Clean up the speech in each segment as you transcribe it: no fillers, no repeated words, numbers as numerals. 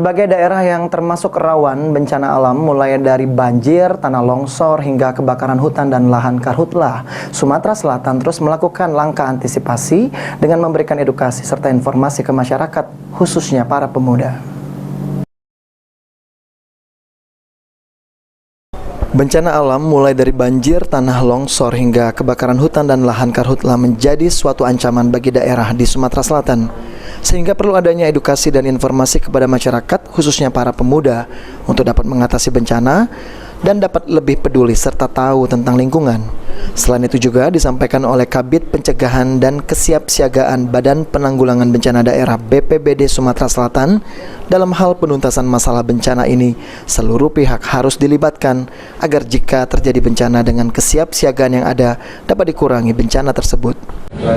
Berbagai daerah yang termasuk rawan bencana alam mulai dari banjir, tanah longsor, hingga kebakaran hutan dan lahan karhutlah. Sumatera Selatan terus melakukan langkah antisipasi dengan memberikan edukasi serta informasi ke masyarakat, khususnya para pemuda. Bencana alam mulai dari banjir, tanah longsor, hingga kebakaran hutan dan lahan karhutlah menjadi suatu ancaman bagi daerah di Sumatera Selatan. Sehingga perlu adanya edukasi dan informasi kepada masyarakat, khususnya para pemuda, untuk dapat mengatasi bencana dan dapat lebih peduli serta tahu tentang lingkungan. Selain itu juga disampaikan oleh Kabid Pencegahan dan Kesiapsiagaan Badan Penanggulangan Bencana Daerah BPBD Sumatera Selatan, dalam hal penuntasan masalah bencana ini, seluruh pihak harus dilibatkan agar jika terjadi bencana dengan kesiapsiagaan yang ada dapat dikurangi bencana tersebut.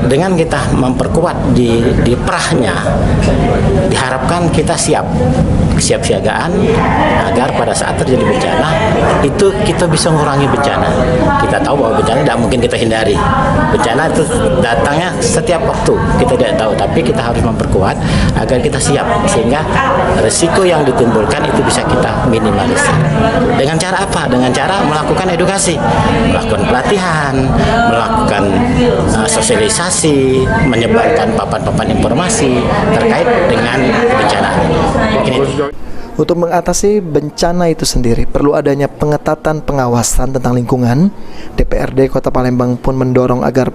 Dengan kita memperkuat di perahnya, diharapkan kita kesiapsiagaan agar pada saat terjadi bencana itu kita bisa mengurangi bencana. Kita tahu bahwa bencana tidak mungkin kita hindari. Bencana itu datangnya setiap waktu, kita tidak tahu, tapi kita harus memperkuat agar kita siap sehingga resiko yang ditimbulkan itu bisa kita minimalisir. Dengan cara apa? Dengan cara melakukan edukasi, melakukan pelatihan, melakukan sosialisasi, menyebarkan papan-papan informasi terkait dengan bencana. Untuk mengatasi bencana itu sendiri, perlu adanya pengetatan pengawasan tentang lingkungan. DPRD Kota Palembang pun mendorong agar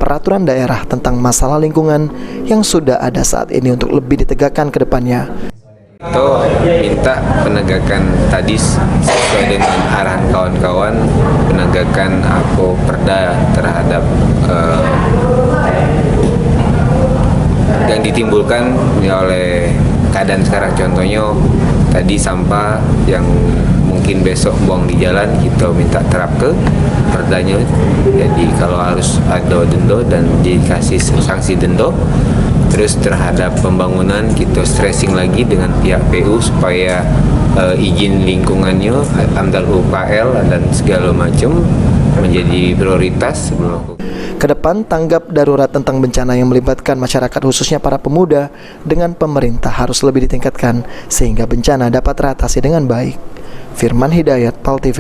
peraturan daerah tentang masalah lingkungan yang sudah ada saat ini untuk lebih ditegakkan ke depannya. Itu minta penegakan tadi sesuai dengan arahan kawan-kawan, penegakan perda terhadap yang ditimbulkan oleh keadaan sekarang. Contohnya tadi sampah yang mungkin besok buang di jalan, kita minta terap ke perdanya. Jadi kalau harus ada denda dan dikasih sanksi denda. Terus terhadap pembangunan kita stressing lagi dengan pihak PU supaya izin lingkungannya, AMDAL UPL dan segala macam menjadi prioritas sebelum. Kedepan tanggap darurat tentang bencana yang melibatkan masyarakat khususnya para pemuda dengan pemerintah harus lebih ditingkatkan sehingga bencana dapat teratasi dengan baik. Firman Hidayat, PAL TV.